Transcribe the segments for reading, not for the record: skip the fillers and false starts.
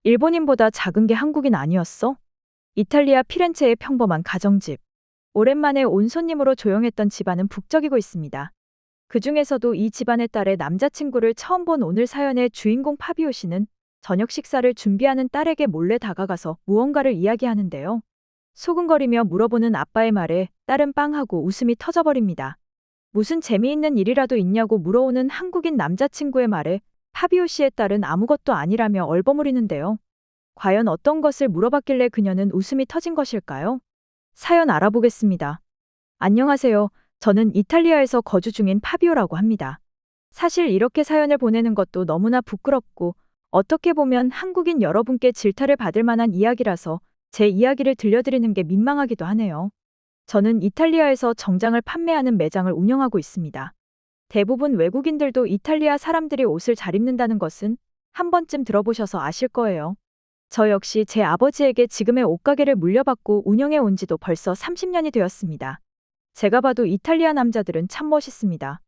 일본인보다 작은 게 한국인 아니었어? 이탈리아 피렌체의 평범한 가정집. 오랜만에 온 손님으로 조용했던 집안은 북적이고 있습니다. 그중에서도 이 집안의 딸의 남자친구를 처음 본 오늘 사연의 주인공 파비오 씨는 저녁 식사를 준비하는 딸에게 몰래 다가가서 무언가를 이야기하는데요. 소근거리며 물어보는 아빠의 말에 딸은 빵하고 웃음이 터져버립니다. 무슨 재미있는 일이라도 있냐고 물어오는 한국인 남자친구의 말에 파비오 씨의 딸은 아무것도 아니라며 얼버무리는데요. 과연 어떤 것을 물어봤길래 그녀는 웃음이 터진 것일까요? 사연 알아보겠습니다. 안녕하세요. 저는 이탈리아에서 거주 중인 파비오라고 합니다. 사실 이렇게 사연을 보내는 것도 너무나 부끄럽고 어떻게 보면 한국인 여러분께 질타를 받을 만한 이야기라서 제 이야기를 들려드리는 게 민망하기도 하네요. 저는 이탈리아에서 정장을 판매하는 매장을 운영하고 있습니다. 대부분 외국인들도 이탈리아 사람들이 옷을 잘 입는다는 것은 한 번쯤 들어보셔서 아실 거예요. 저 역시 제 아버지에게 지금의 옷가게를 물려받고 운영해 온 지도 벌써 30년이 되었습니다. 제가 봐도 이탈리아 남자들은 참 멋있습니다.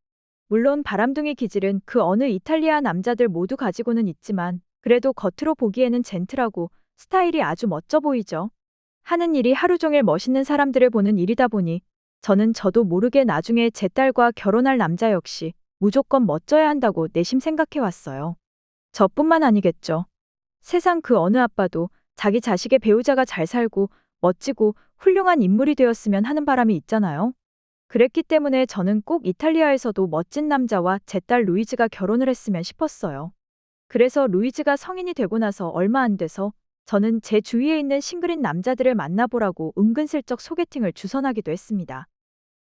물론 바람둥이 기질은 그 어느 이탈리아 남자들 모두 가지고는 있지만 그래도 겉으로 보기에는 젠틀하고 스타일이 아주 멋져 보이죠. 하는 일이 하루 종일 멋있는 사람들을 보는 일이다 보니 저도 모르게 나중에 제 딸과 결혼할 남자 역시 무조건 멋져야 한다고 내심 생각해 왔어요. 저뿐만 아니겠죠. 세상 그 어느 아빠도 자기 자식의 배우자가 잘 살고 멋지고 훌륭한 인물이 되었으면 하는 바람이 있잖아요. 그랬기 때문에 저는 꼭 이탈리아에서도 멋진 남자와 제 딸 루이즈가 결혼을 했으면 싶었어요. 그래서 루이즈가 성인이 되고 나서 얼마 안 돼서 저는 제 주위에 있는 싱글인 남자들을 만나보라고 은근슬쩍 소개팅을 주선하기도 했습니다.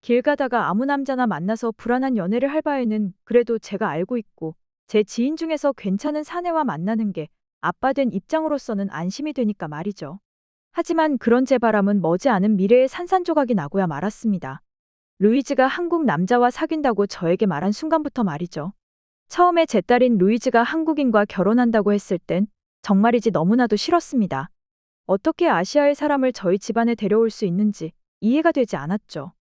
길 가다가 아무 남자나 만나서 불안한 연애를 할 바에는 그래도 제가 알고 있고 제 지인 중에서 괜찮은 사내와 만나는 게 아빠 된 입장으로서는 안심이 되니까 말이죠. 하지만 그런 제 바람은 머지않은 미래에 산산조각이 나고야 말았습니다. 루이즈가 한국 남자와 사귄다고 저에게 말한 순간부터 말이죠. 처음에 제 딸인 루이즈가 한국인과 결혼한다고 했을 땐 정말이지 너무나도 싫었습니다. 어떻게 아시아의 사람을 저희 집안에 데려올 수 있는지 이해가 되지 않았죠.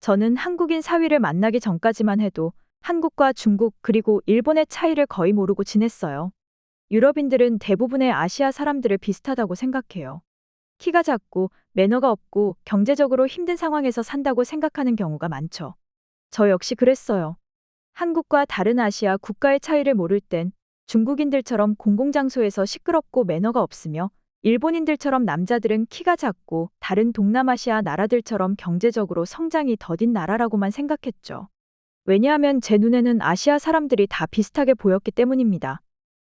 저는 한국인 사위를 만나기 전까지만 해도 한국과 중국 그리고 일본의 차이를 거의 모르고 지냈어요. 유럽인들은 대부분의 아시아 사람들을 비슷하다고 생각해요. 키가 작고 매너가 없고 경제적으로 힘든 상황에서 산다고 생각하는 경우가 많죠. 저 역시 그랬어요. 한국과 다른 아시아 국가의 차이를 모를 땐 중국인들처럼 공공장소에서 시끄럽고 매너가 없으며 일본인들처럼 남자들은 키가 작고 다른 동남아시아 나라들처럼 경제적으로 성장이 더딘 나라라고만 생각했죠. 왜냐하면 제 눈에는 아시아 사람들이 다 비슷하게 보였기 때문입니다.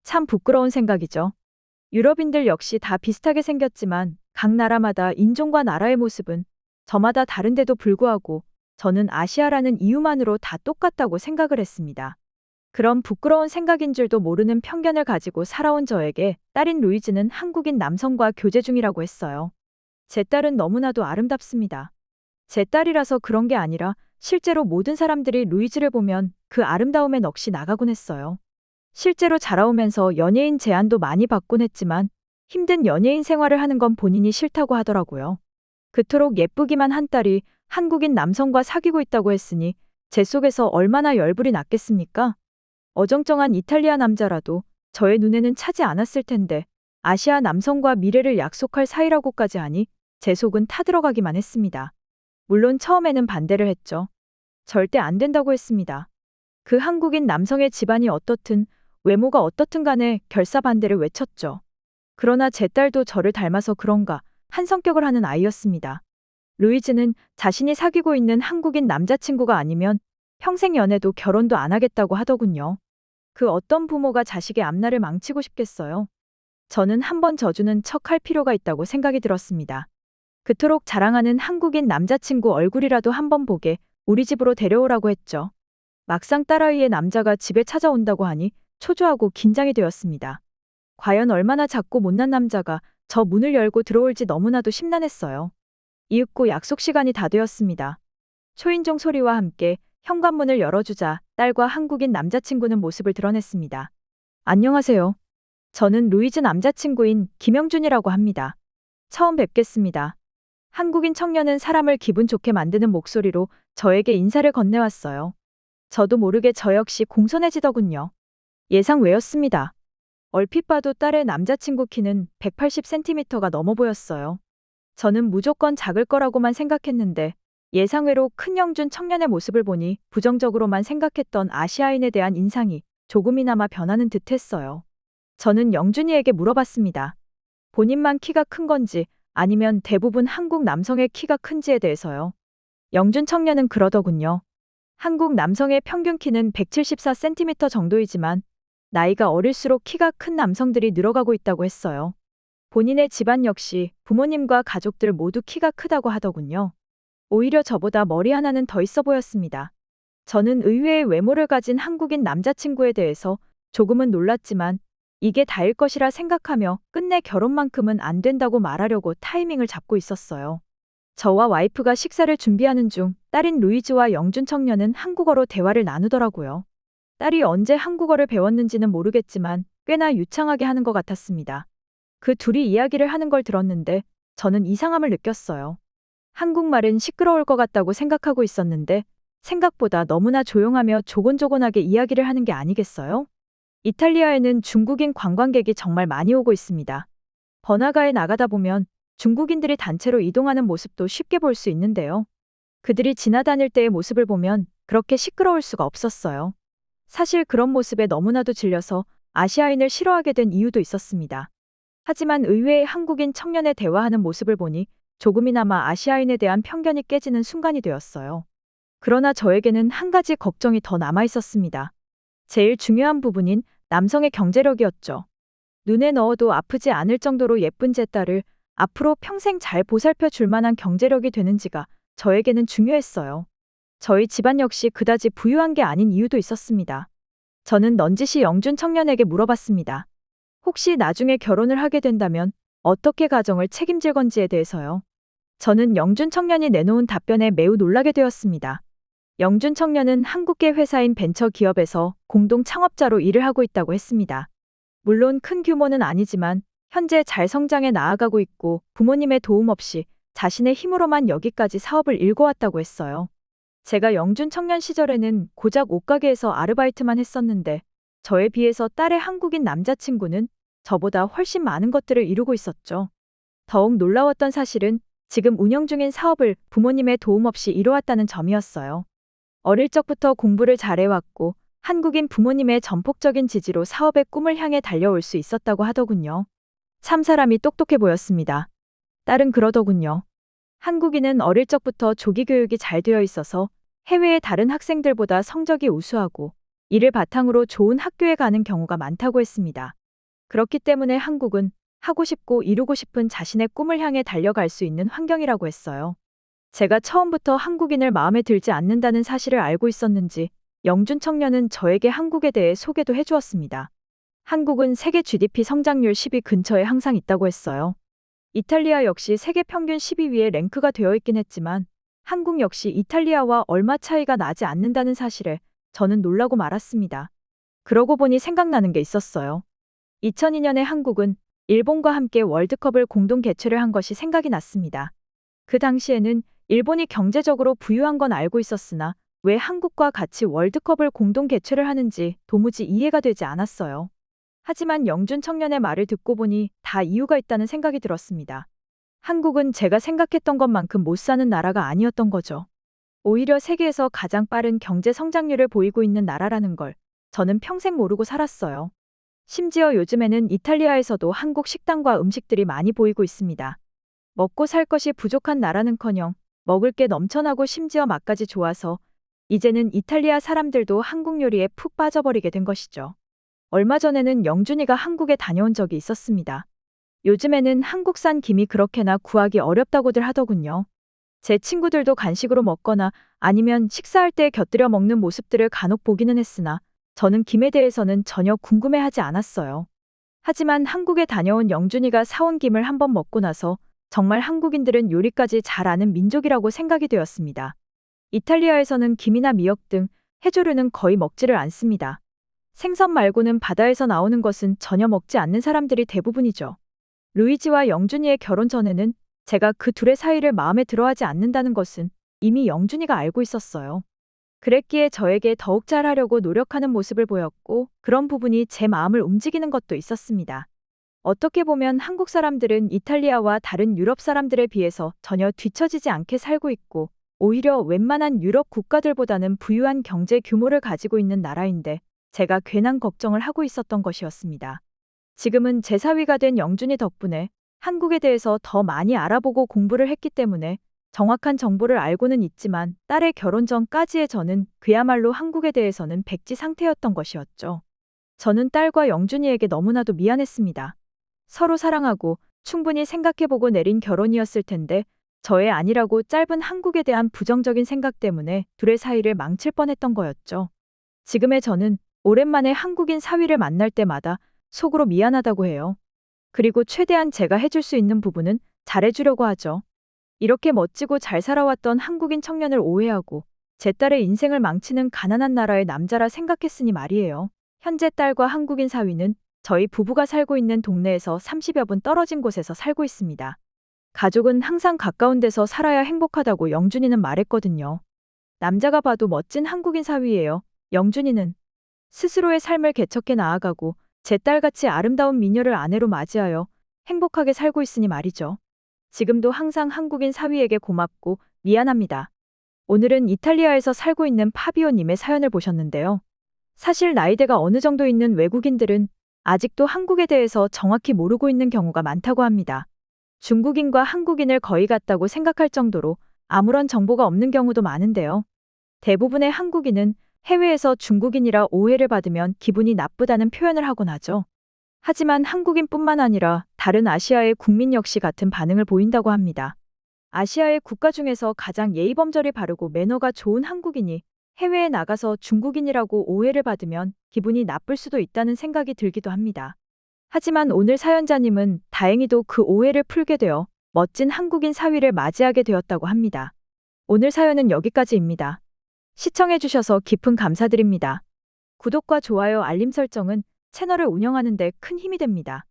참 부끄러운 생각이죠. 유럽인들 역시 다 비슷하게 생겼지만 각 나라마다 인종과 나라의 모습은 저마다 다른데도 불구하고 저는 아시아라는 이유만으로 다 똑같다고 생각을 했습니다. 그런 부끄러운 생각인 줄도 모르는 편견을 가지고 살아온 저에게 딸인 루이즈는 한국인 남성과 교제 중이라고 했어요. 제 딸은 너무나도 아름답습니다. 제 딸이라서 그런 게 아니라 실제로 모든 사람들이 루이즈를 보면 그 아름다움에 넋이 나가곤 했어요. 실제로 자라오면서 연예인 제안도 많이 받곤 했지만 힘든 연예인 생활을 하는 건 본인이 싫다고 하더라고요. 그토록 예쁘기만 한 딸이 한국인 남성과 사귀고 있다고 했으니 제 속에서 얼마나 열불이 났겠습니까? 어정쩡한 이탈리아 남자라도 저의 눈에는 차지 않았을 텐데 아시아 남성과 미래를 약속할 사이라고까지 하니 제 속은 타들어가기만 했습니다. 물론 처음에는 반대를 했죠. 절대 안 된다고 했습니다. 그 한국인 남성의 집안이 어떻든 외모가 어떻든 간에 결사 반대를 외쳤죠. 그러나 제 딸도 저를 닮아서 그런가 한 성격을 하는 아이였습니다. 루이즈는 자신이 사귀고 있는 한국인 남자친구가 아니면 평생 연애도 결혼도 안 하겠다고 하더군요. 그 어떤 부모가 자식의 앞날을 망치고 싶겠어요. 저는 한번 져주는 척 할 필요가 있다고 생각이 들었습니다. 그토록 자랑하는 한국인 남자친구 얼굴이라도 한번 보게 우리 집으로 데려오라고 했죠. 막상 딸아이의 남자가 집에 찾아온다고 하니 초조하고 긴장이 되었습니다. 과연 얼마나 작고 못난 남자가 저 문을 열고 들어올지 너무나도 심란했어요. 이윽고 약속 시간이 다 되었습니다. 초인종 소리와 함께 현관문을 열어주자 딸과 한국인 남자친구는 모습을 드러냈습니다. 안녕하세요. 저는 루이즈 남자친구인 김영준이라고 합니다. 처음 뵙겠습니다. 한국인 청년은 사람을 기분 좋게 만드는 목소리로 저에게 인사를 건네왔어요. 저도 모르게 저 역시 공손해지더군요. 예상 외였습니다. 얼핏 봐도 딸의 남자친구 키는 180cm가 넘어 보였어요. 저는 무조건 작을 거라고만 생각했는데 예상외로 큰 영준 청년의 모습을 보니 부정적으로만 생각했던 아시아인에 대한 인상이 조금이나마 변하는 듯 했어요. 저는 영준이에게 물어봤습니다. 본인만 키가 큰 건지 아니면 대부분 한국 남성의 키가 큰지에 대해서요. 영준 청년은 그러더군요. 한국 남성의 평균 키는 174cm 정도이지만 나이가 어릴수록 키가 큰 남성들이 늘어가고 있다고 했어요. 본인의 집안 역시 부모님과 가족들 모두 키가 크다고 하더군요. 오히려 저보다 머리 하나는 더 있어 보였습니다. 저는 의외의 외모를 가진 한국인 남자친구에 대해서 조금은 놀랐지만 이게 다일 것이라 생각하며 끝내 결혼만큼은 안 된다고 말하려고 타이밍을 잡고 있었어요. 저와 와이프가 식사를 준비하는 중 딸인 루이즈와 영준 청년은 한국어로 대화를 나누더라고요. 딸이 언제 한국어를 배웠는지는 모르겠지만 꽤나 유창하게 하는 것 같았습니다. 그 둘이 이야기를 하는 걸 들었는데 저는 이상함을 느꼈어요. 한국말은 시끄러울 것 같다고 생각하고 있었는데 생각보다 너무나 조용하며 조곤조곤하게 이야기를 하는 게 아니겠어요? 이탈리아에는 중국인 관광객이 정말 많이 오고 있습니다. 번화가에 나가다 보면 중국인들이 단체로 이동하는 모습도 쉽게 볼 수 있는데요. 그들이 지나다닐 때의 모습을 보면 그렇게 시끄러울 수가 없었어요. 사실 그런 모습에 너무나도 질려서 아시아인을 싫어하게 된 이유도 있었습니다. 하지만 의외의 한국인 청년의 대화하는 모습을 보니 조금이나마 아시아인에 대한 편견이 깨지는 순간이 되었어요. 그러나 저에게는 한 가지 걱정이 더 남아 있었습니다. 제일 중요한 부분인 남성의 경제력이었죠. 눈에 넣어도 아프지 않을 정도로 예쁜 제 딸을 앞으로 평생 잘 보살펴 줄 만한 경제력이 되는지가 저에게는 중요했어요. 저희 집안 역시 그다지 부유한 게 아닌 이유도 있었습니다. 저는 넌지시 영준 청년에게 물어봤습니다. 혹시 나중에 결혼을 하게 된다면 어떻게 가정을 책임질 건지에 대해서요. 저는 영준 청년이 내놓은 답변에 매우 놀라게 되었습니다. 영준 청년은 한국계 회사인 벤처기업에서 공동 창업자로 일을 하고 있다고 했습니다. 물론 큰 규모는 아니지만 현재 잘 성장해 나아가고 있고 부모님의 도움 없이 자신의 힘으로만 여기까지 사업을 일궈왔다고 했어요. 제가 영준 청년 시절에는 고작 옷가게에서 아르바이트만 했었는데 저에 비해서 딸의 한국인 남자친구는 저보다 훨씬 많은 것들을 이루고 있었죠. 더욱 놀라웠던 사실은 지금 운영 중인 사업을 부모님의 도움 없이 이뤄왔다는 점이었어요. 어릴 적부터 공부를 잘해왔고 한국인 부모님의 전폭적인 지지로 사업의 꿈을 향해 달려올 수 있었다고 하더군요. 참 사람이 똑똑해 보였습니다. 딸은 그러더군요. 한국인은 어릴 적부터 조기 교육이 잘 되어 있어서 해외의 다른 학생들보다 성적이 우수하고 이를 바탕으로 좋은 학교에 가는 경우가 많다고 했습니다. 그렇기 때문에 한국은 하고 싶고 이루고 싶은 자신의 꿈을 향해 달려갈 수 있는 환경이라고 했어요. 제가 처음부터 한국인을 마음에 들지 않는다는 사실을 알고 있었는지 영준 청년은 저에게 한국에 대해 소개도 해주었습니다. 한국은 세계 GDP 성장률 10위 근처에 항상 있다고 했어요. 이탈리아 역시 세계 평균 12위에 랭크가 되어 있긴 했지만 한국 역시 이탈리아와 얼마 차이가 나지 않는다는 사실에 저는 놀라고 말았습니다. 그러고 보니 생각나는 게 있었어요. 2002년에 한국은 일본과 함께 월드컵을 공동 개최를 한 것이 생각이 났습니다. 그 당시에는 일본이 경제적으로 부유한 건 알고 있었으나 왜 한국과 같이 월드컵을 공동 개최를 하는지 도무지 이해가 되지 않았어요. 하지만 영준 청년의 말을 듣고 보니 다 이유가 있다는 생각이 들었습니다. 한국은 제가 생각했던 것만큼 못 사는 나라가 아니었던 거죠. 오히려 세계에서 가장 빠른 경제 성장률을 보이고 있는 나라라는 걸 저는 평생 모르고 살았어요. 심지어 요즘에는 이탈리아에서도 한국 식당과 음식들이 많이 보이고 있습니다. 먹고 살 것이 부족한 나라는커녕 먹을 게 넘쳐나고 심지어 맛까지 좋아서 이제는 이탈리아 사람들도 한국 요리에 푹 빠져버리게 된 것이죠. 얼마 전에는 영준이가 한국에 다녀온 적이 있었습니다. 요즘에는 한국산 김이 그렇게나 구하기 어렵다고들 하더군요. 제 친구들도 간식으로 먹거나 아니면 식사할 때 곁들여 먹는 모습들을 간혹 보기는 했으나 저는 김에 대해서는 전혀 궁금해하지 않았어요. 하지만 한국에 다녀온 영준이가 사온 김을 한번 먹고 나서 정말 한국인들은 요리까지 잘 아는 민족이라고 생각이 되었습니다. 이탈리아에서는 김이나 미역 등 해조류는 거의 먹지를 않습니다. 생선 말고는 바다에서 나오는 것은 전혀 먹지 않는 사람들이 대부분이죠. 루이지와 영준이의 결혼 전에는 제가 그 둘의 사이를 마음에 들어하지 않는다는 것은 이미 영준이가 알고 있었어요. 그랬기에 저에게 더욱 잘하려고 노력하는 모습을 보였고 그런 부분이 제 마음을 움직이는 것도 있었습니다. 어떻게 보면 한국 사람들은 이탈리아와 다른 유럽 사람들에 비해서 전혀 뒤처지지 않게 살고 있고 오히려 웬만한 유럽 국가들보다는 부유한 경제 규모를 가지고 있는 나라인데 제가 괜한 걱정을 하고 있었던 것이었습니다. 지금은 제 사위가 된 영준이 덕분에 한국에 대해서 더 많이 알아보고 공부를 했기 때문에 정확한 정보를 알고는 있지만 딸의 결혼 전까지의 저는 그야말로 한국에 대해서는 백지 상태였던 것이었죠. 저는 딸과 영준이에게 너무나도 미안했습니다. 서로 사랑하고 충분히 생각해보고 내린 결혼이었을 텐데 저의 아니라고 짧은 한국에 대한 부정적인 생각 때문에 둘의 사이를 망칠 뻔했던 거였죠. 지금의 저는 오랜만에 한국인 사위를 만날 때마다 속으로 미안하다고 해요. 그리고 최대한 제가 해줄 수 있는 부분은 잘해주려고 하죠. 이렇게 멋지고 잘 살아왔던 한국인 청년을 오해하고 제 딸의 인생을 망치는 가난한 나라의 남자라 생각했으니 말이에요. 현재 딸과 한국인 사위는 저희 부부가 살고 있는 동네에서 30여 분 떨어진 곳에서 살고 있습니다. 가족은 항상 가까운 데서 살아야 행복하다고 영준이는 말했거든요. 남자가 봐도 멋진 한국인 사위예요. 영준이는 스스로의 삶을 개척해 나아가고 제 딸같이 아름다운 미녀를 아내로 맞이하여 행복하게 살고 있으니 말이죠. 지금도 항상 한국인 사위에게 고맙고 미안합니다. 오늘은 이탈리아에서 살고 있는 파비오님의 사연을 보셨는데요. 사실 나이대가 어느 정도 있는 외국인들은 아직도 한국에 대해서 정확히 모르고 있는 경우가 많다고 합니다. 중국인과 한국인을 거의 같다고 생각할 정도로 아무런 정보가 없는 경우도 많은데요. 대부분의 한국인은 해외에서 중국인이라 오해를 받으면 기분이 나쁘다는 표현을 하곤 하죠. 하지만 한국인뿐만 아니라 다른 아시아의 국민 역시 같은 반응을 보인다고 합니다. 아시아의 국가 중에서 가장 예의범절이 바르고 매너가 좋은 한국인이 해외에 나가서 중국인이라고 오해를 받으면 기분이 나쁠 수도 있다는 생각이 들기도 합니다. 하지만 오늘 사연자님은 다행히도 그 오해를 풀게 되어 멋진 한국인 사위를 맞이하게 되었다고 합니다. 오늘 사연은 여기까지입니다. 시청해주셔서 깊은 감사드립니다. 구독과 좋아요, 알림 설정은 채널을 운영하는 데 큰 힘이 됩니다.